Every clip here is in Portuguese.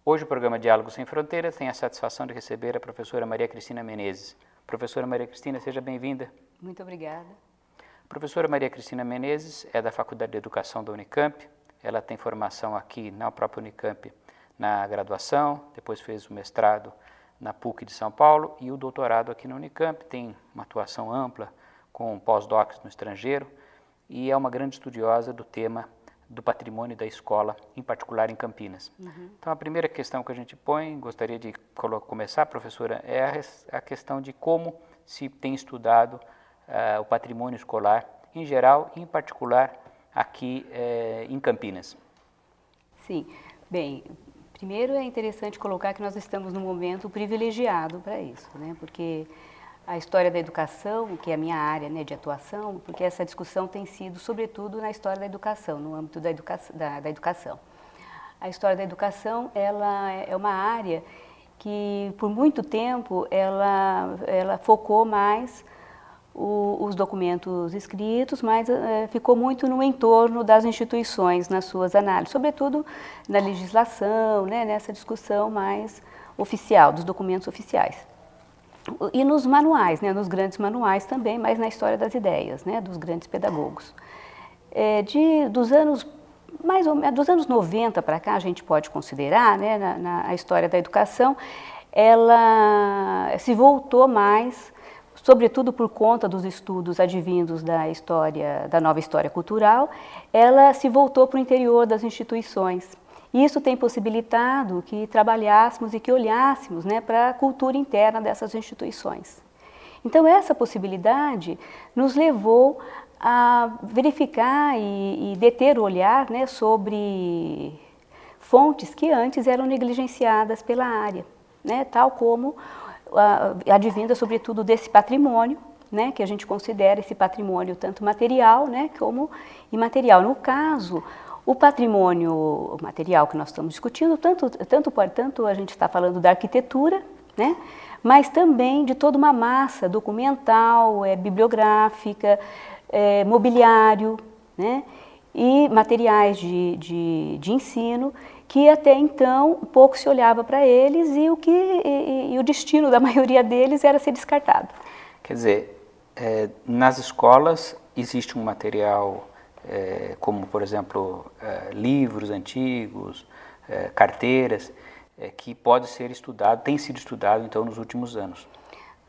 Hoje o programa Diálogo Sem Fronteiras tem a satisfação de receber a professora Maria Cristina Menezes. Professora Maria Cristina, seja bem-vinda. Muito obrigada. A professora Maria Cristina Menezes é da Faculdade de Educação da Unicamp. Ela tem formação aqui na própria Unicamp na graduação, depois fez o mestrado na PUC de São Paulo e o doutorado aqui na Unicamp. Tem uma atuação ampla com pós-docs no estrangeiro e é uma grande estudiosa do tema do patrimônio da escola, em particular em Campinas. Então, a primeira questão que a gente põe, gostaria de começar, professora, é a questão de como se tem estudado o patrimônio escolar em geral e em particular aqui em Campinas. Sim, bem, primeiro é interessante colocar que nós estamos num momento privilegiado para isso, né? Porque a história da educação, que é a minha área, né, de atuação, porque essa discussão tem sido, sobretudo, na história da educação, no âmbito da educação. A história da educação, ela é uma área que, por muito tempo, ela focou mais os documentos escritos, mas ficou muito no entorno das instituições, nas suas análises, sobretudo na legislação, né, nessa discussão mais oficial, dos documentos oficiais. E nos manuais, né, nos grandes manuais também, mas na história das ideias, né, dos grandes pedagogos. Dos anos 90 para cá, a gente pode considerar, né, na história da educação, ela se voltou mais, sobretudo por conta dos estudos advindos da história, da nova história cultural, ela se voltou para o interior das instituições. Isso tem possibilitado que trabalhássemos e que olhássemos, né, para a cultura interna dessas instituições. Então, essa possibilidade nos levou a verificar e deter o olhar, né, sobre fontes que antes eram negligenciadas pela área, né, tal como advinda, sobretudo, desse patrimônio, né, que a gente considera esse patrimônio tanto material, né, como imaterial. No caso, o patrimônio material que nós estamos discutindo, tanto a gente está falando da arquitetura, né, mas também de toda uma massa documental, bibliográfica, mobiliário, né, e materiais de ensino, que até então pouco se olhava para eles e o destino da maioria deles era ser descartado. Quer dizer, nas escolas existe um material como, por exemplo, livros antigos, carteiras, que pode ser estudado, tem sido estudado, então, nos últimos anos.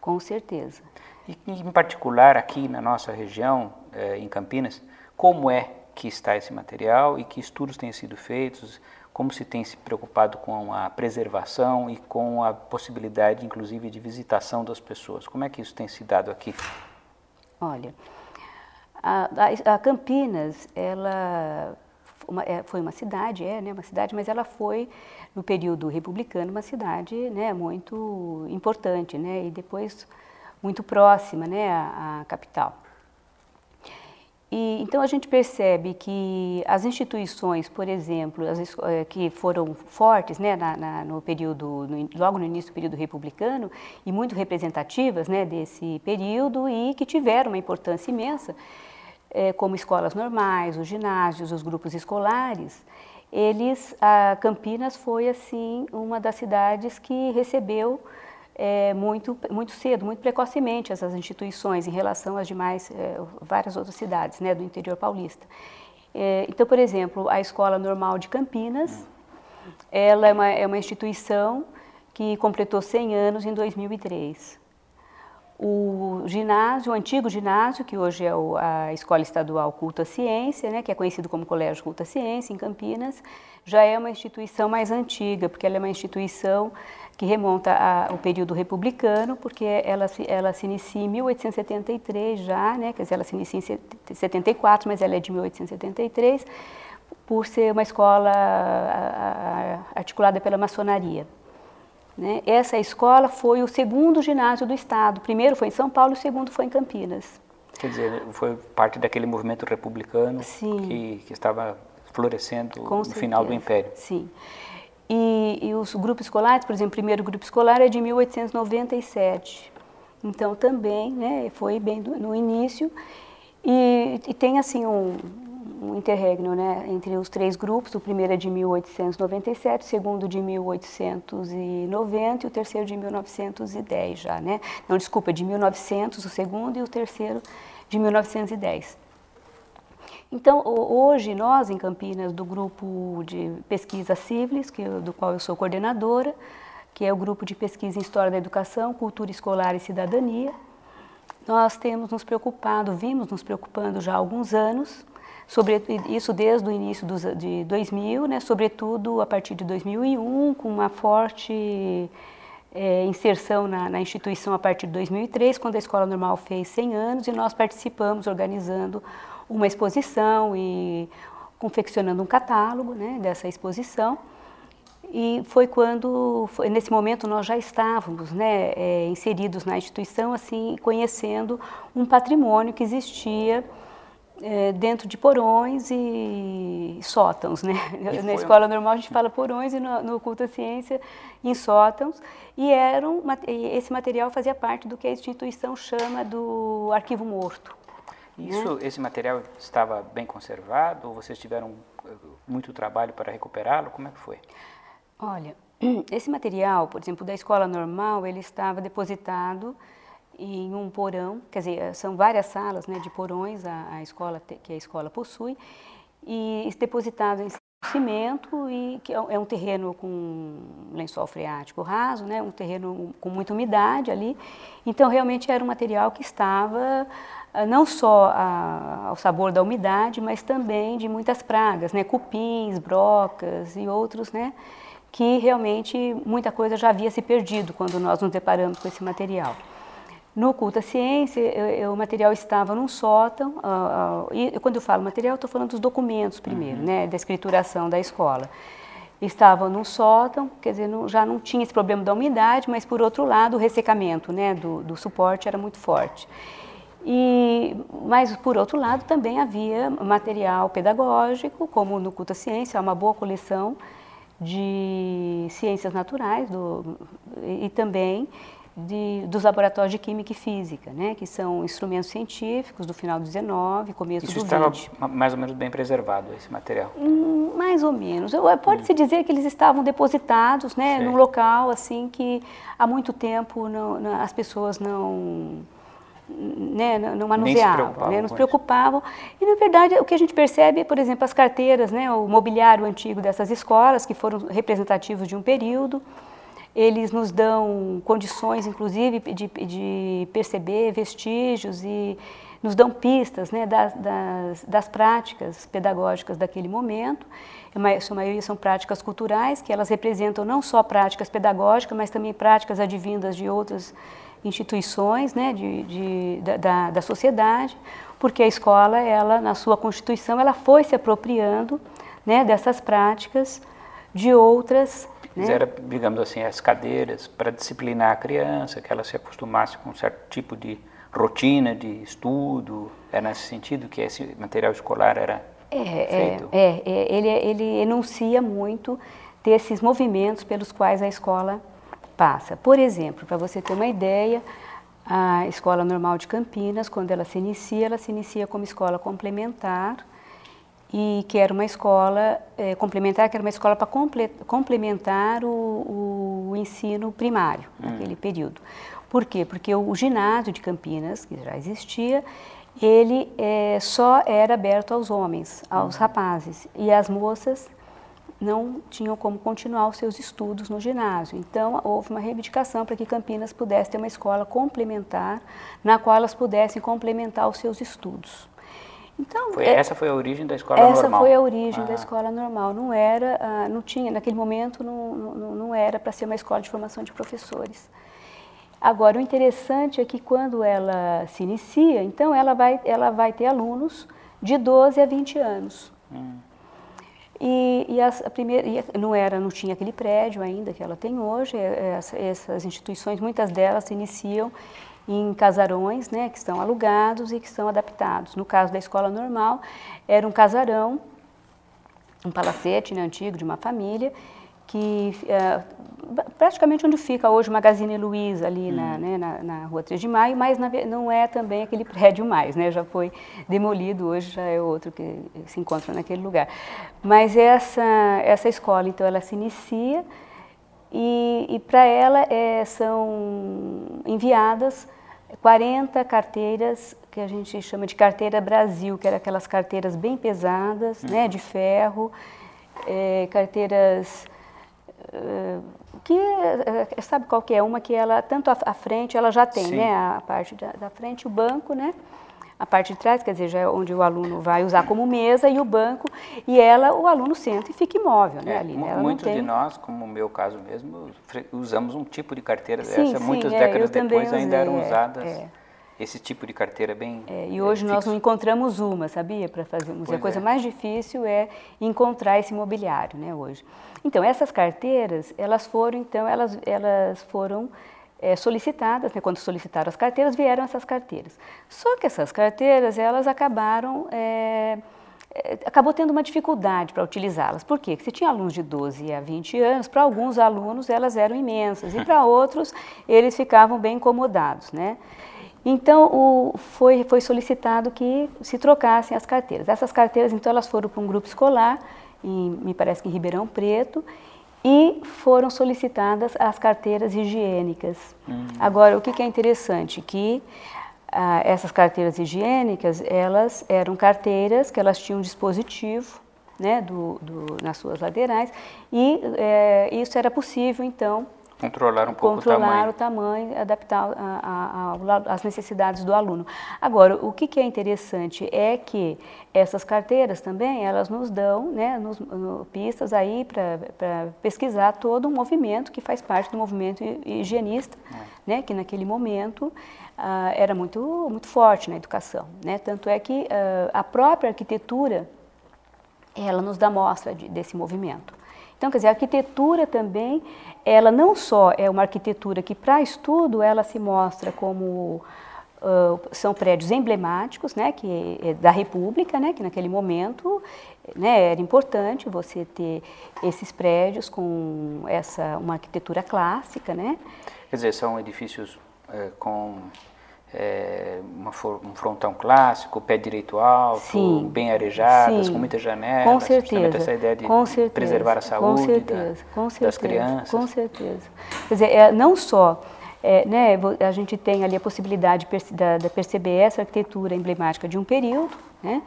Com certeza. E, em particular, aqui na nossa região, em Campinas, como é que está esse material e que estudos têm sido feitos, como se tem se preocupado com a preservação e com a possibilidade, inclusive, de visitação das pessoas? Como é que isso tem se dado aqui? Olha, a Campinas, ela foi uma cidade, né, uma cidade, mas ela foi, no período republicano, uma cidade, né, muito importante, né, e depois muito próxima, né, à capital. E, então, a gente percebe que as instituições, por exemplo, que foram fortes, né, no período, logo no início do período republicano, e muito representativas, né, desse período e que tiveram uma importância imensa, como escolas normais, os ginásios, os grupos escolares, a Campinas foi, assim, uma das cidades que recebeu muito cedo, muito precocemente essas instituições em relação às demais, várias outras cidades, né, do interior paulista. Então, por exemplo, a Escola Normal de Campinas, ela é uma instituição que completou 100 anos em 2003. O antigo ginásio, que hoje é a Escola Estadual Culto à Ciência, né, que é conhecido como Colégio Culto à Ciência, em Campinas, já é uma instituição mais antiga, porque ela é uma instituição que remonta ao período republicano, porque ela se inicia em 1873 já, né, quer dizer, ela se inicia em 74, mas ela é de 1873, por ser uma escola articulada pela maçonaria. Né? Essa escola foi o segundo ginásio do Estado. O primeiro foi em São Paulo, o segundo foi em Campinas. Quer dizer, foi parte daquele movimento republicano que estava florescendo no final do Império. Sim. E os grupos escolares, por exemplo, o primeiro grupo escolar é de 1897. Então, também, né, foi bem no início. E tem, assim, um interregno, né, entre os 3 grupos. O primeiro é de 1897, o segundo de 1890 e o terceiro de 1910 já, né? Não, desculpa, de 1900 o segundo e o terceiro de 1910. Então, hoje nós em Campinas, do grupo de pesquisa Civlis, do qual eu sou coordenadora, que é o grupo de pesquisa em História da Educação, Cultura Escolar e Cidadania, nós temos nos preocupado, vimos nos preocupando já há alguns anos, sobre isso desde o início de 2000, né, sobretudo a partir de 2001, com uma forte inserção na instituição a partir de 2003, quando a Escola Normal fez 100 anos, e nós participamos organizando uma exposição e confeccionando um catálogo, né, dessa exposição. E foi quando, nesse momento, nós já estávamos, né, inseridos na instituição, assim, conhecendo um patrimônio que existia dentro de porões e sótãos, né? Na Escola Normal a gente fala porões e no Culto à Ciência em sótãos, e esse material fazia parte do que a instituição chama do arquivo morto. Isso, né? Esse material estava bem conservado ou vocês tiveram muito trabalho para recuperá-lo? Como é que foi? Olha, esse material, por exemplo, da Escola Normal, ele estava depositado em um porão, quer dizer, são várias salas, né, de porões que a escola possui, e depositado em cimento, e que é um terreno com lençol freático raso, né, um terreno com muita umidade ali. Então, realmente era um material que estava não só ao sabor da umidade, mas também de muitas pragas, né, cupins, brocas e outros, né, que realmente muita coisa já havia se perdido quando nós nos deparamos com esse material. No Culto à Ciência, o material estava num sótão, e quando eu falo material, estou falando dos documentos primeiro, né, da escrituração da escola. Estava num sótão, quer dizer, já não tinha esse problema da umidade, mas por outro lado o ressecamento, né, do suporte era muito forte. Mas por outro lado também havia material pedagógico, como no Culto à Ciência, há uma boa coleção de ciências naturais e também dos laboratórios de Química e Física, né, que são instrumentos científicos do final do 19, começo do 20. Isso estava mais ou menos bem preservado, esse material? Mais ou menos. Pode-se dizer que eles estavam depositados, né, num local assim que há muito tempo as pessoas não manuseavam, né, não se preocupavam. E, na verdade, o que a gente percebe é, por exemplo, as carteiras, né, o mobiliário antigo dessas escolas, que foram representativos de um período. Eles nos dão condições, inclusive, de perceber vestígios e nos dão pistas, né, das práticas pedagógicas daquele momento. A sua maioria são práticas culturais, que elas representam não só práticas pedagógicas, mas também práticas advindas de outras instituições, né, da sociedade, porque a escola, ela, na sua constituição, ela foi se apropriando, né, dessas práticas de outras. Era, digamos assim, as cadeiras para disciplinar a criança, que ela se acostumasse com um certo tipo de rotina de estudo. É nesse sentido que esse material escolar era feito? Ele enuncia muito desses movimentos pelos quais a escola passa. Por exemplo, para você ter uma ideia, a Escola Normal de Campinas, quando ela se inicia como escola complementar, e que era uma escola complementar, que era uma escola para complementar o ensino primário, naquele período. Por quê? Porque o ginásio de Campinas, que já existia, ele só era aberto aos homens, aos rapazes, e as moças não tinham como continuar os seus estudos no ginásio. Então, houve uma reivindicação para que Campinas pudesse ter uma escola complementar, na qual elas pudessem complementar os seus estudos. Então, essa foi a origem da escola normal? Essa foi a origem da escola normal. Não era, não tinha, naquele momento, não era para ser uma escola de formação de professores. Agora, o interessante é que quando ela se inicia, então ela vai ter alunos de 12 a 20 anos. Não tinha aquele prédio ainda que ela tem hoje. Essas instituições, muitas delas se iniciam em casarões, né, que estão alugados e que são adaptados. No caso da escola normal, era um casarão, um palacete, né, antigo de uma família, praticamente onde fica hoje o Magazine Luiza, ali na Rua 3 de Maio, mas não é também aquele prédio mais, né? Já foi demolido, hoje já é outro que se encontra naquele lugar. Mas essa escola, então, ela se inicia e para ela são enviadas 40 carteiras, que a gente chama de carteira Brasil, que eram aquelas carteiras bem pesadas, né, de ferro, carteiras que, sabe qual que é? Uma que ela, tanto a frente, ela já tem, né, a parte da frente, o banco, né, a parte de trás, quer dizer, já é onde o aluno vai usar como mesa, e o banco, e o aluno senta e fica imóvel, né, ali. Né? Muitos de nós, como o meu caso mesmo, usamos um tipo de carteira dessa, muitas décadas depois ainda eram usadas esse tipo de carteira bem e hoje nós não encontramos uma, sabia, para fazer um museu. A coisa mais difícil é encontrar esse mobiliário, né, hoje. Então, essas carteiras, elas foram solicitadas, né, quando solicitaram as carteiras, vieram essas carteiras. Só que essas carteiras, elas acabou tendo uma dificuldade para utilizá-las. Por quê? Porque se tinha alunos de 12 a 20 anos, para alguns alunos elas eram imensas, e para outros eles ficavam bem incomodados, né? Então, foi solicitado que se trocassem as carteiras. Essas carteiras, então, elas foram para um grupo escolar, me parece que em Ribeirão Preto, e foram solicitadas as carteiras higiênicas. Agora, o que é interessante? Que essas carteiras higiênicas, elas eram carteiras que elas tinham um dispositivo, né, nas suas laterais, e isso era possível, então, controlar um pouco o tamanho, adaptar às necessidades do aluno. Agora, o que é interessante é que essas carteiras também, elas nos dão, né, pistas aí para pesquisar todo um movimento que faz parte do movimento higienista, né, que naquele momento era muito forte na educação, né? Tanto é que a própria arquitetura, ela nos dá mostra desse movimento. Então, quer dizer, a arquitetura também, ela não só é uma arquitetura que, para estudo, ela se mostra como são prédios emblemáticos, né, que é da República, né, que naquele momento, né, era importante você ter esses prédios com uma arquitetura clássica, né? Quer dizer, são edifícios com um frontão clássico, pé direito alto, bem arejadas, com muitas janelas, com certeza, essa ideia de preservar a saúde das crianças. Com certeza. Quer dizer, não só né, a gente tem ali a possibilidade de perceber essa arquitetura emblemática de um período, né,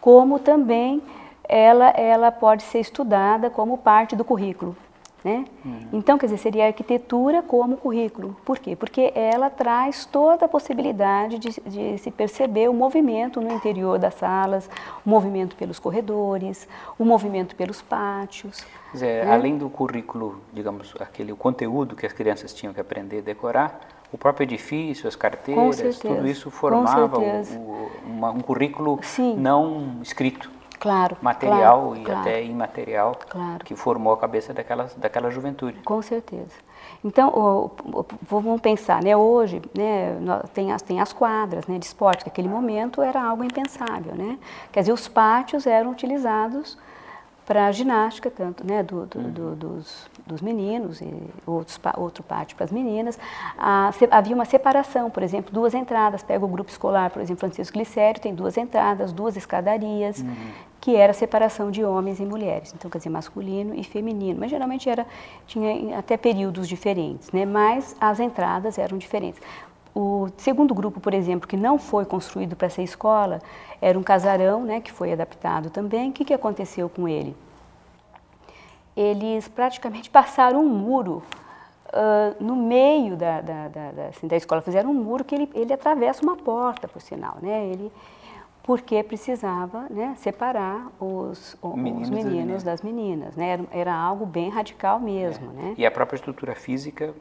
como também ela pode ser estudada como parte do currículo. Né? Então, quer dizer, seria a arquitetura como currículo. Por quê? Porque ela traz toda a possibilidade de se perceber o movimento no interior das salas, o movimento pelos corredores, o movimento pelos pátios. Quer dizer, além do currículo, digamos, o conteúdo que as crianças tinham que aprender a decorar, o próprio edifício, as carteiras, tudo isso formava um currículo não escrito. Claro, material e até imaterial, que formou a cabeça daquela juventude. Com certeza. Então, vamos pensar, né, hoje, né, tem as quadras, né, de esporte, que naquele momento era algo impensável, né? Quer dizer, os pátios eram utilizados para a ginástica, tanto, né, dos meninos e outro pátio para as meninas. Havia uma separação, por exemplo, 2 entradas. Pega o grupo escolar, por exemplo, Francisco Glicério, tem 2 entradas, 2 escadarias, que era a separação de homens e mulheres. Então, quer dizer, masculino e feminino. Mas geralmente tinha até períodos diferentes, né? Mas as entradas eram diferentes. O segundo grupo, por exemplo, que não foi construído para ser escola, era um casarão, né, que foi adaptado também. O que aconteceu com ele? Eles praticamente passaram um muro no meio da escola. Fizeram um muro que ele atravessa uma porta, por sinal, né? Porque precisava, né, separar os meninos das meninas, né? Era algo bem radical mesmo, né? E a própria estrutura física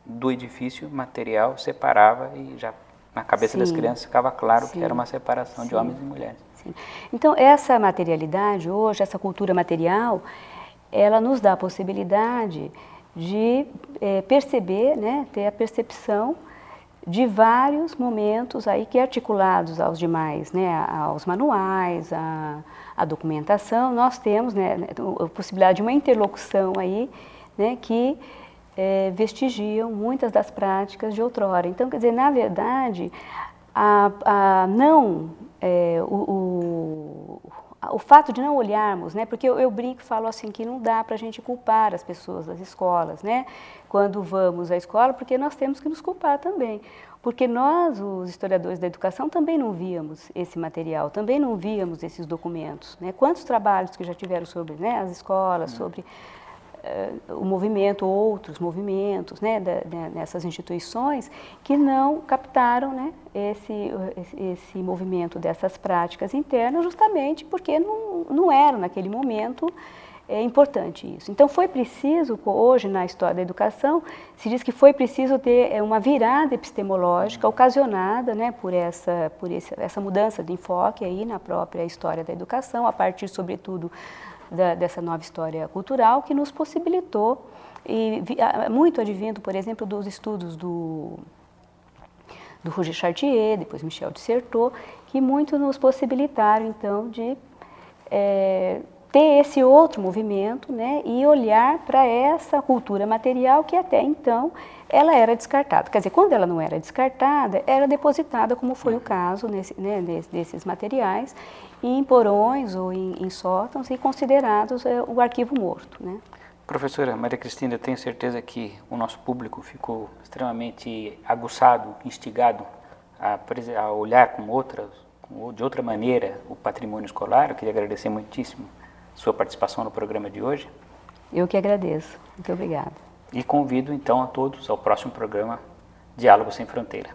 do edifício, material, separava e já na cabeça das crianças ficava claro que era uma separação de homens e mulheres. Sim. Então, essa materialidade hoje, essa cultura material, ela nos dá a possibilidade de perceber, né, ter a percepção de vários momentos aí que articulados aos demais, né, aos manuais, à documentação, nós temos, né, a possibilidade de uma interlocução aí, né, que vestigiam muitas das práticas de outrora. Então, quer dizer, na verdade, o fato de não olharmos, né, porque eu brinco e falo assim que não dá para a gente culpar as pessoas das escolas, né, quando vamos à escola, porque nós temos que nos culpar também, porque nós, os historiadores da educação, também não víamos esse material, também não víamos esses documentos, né, quantos trabalhos que já tiveram sobre, né, as escolas, sobre o movimento, outros movimentos, né, nessas instituições que não captaram, né, esse movimento dessas práticas internas, justamente porque não era naquele momento importante isso. Então foi preciso, hoje na história da educação, se diz que foi preciso ter uma virada epistemológica ocasionada, né, por essa mudança de enfoque aí na própria história da educação, a partir sobretudo dessa nova história cultural, que nos possibilitou, e muito advindo, por exemplo, dos estudos do Roger Chartier, depois Michel de Certeau, que muito nos possibilitaram, então, de ter esse outro movimento, né, e olhar para essa cultura material que até então ela era descartada. Quer dizer, quando ela não era descartada, era depositada, como foi o caso desses materiais, em porões ou em sótãos e considerados o arquivo morto, né? Professora Maria Cristina, eu tenho certeza que o nosso público ficou extremamente aguçado, instigado a olhar de outra maneira o patrimônio escolar. Eu queria agradecer muitíssimo a sua participação no programa de hoje. Eu que agradeço. Muito obrigada. E convido então a todos ao próximo programa Diálogo Sem Fronteira.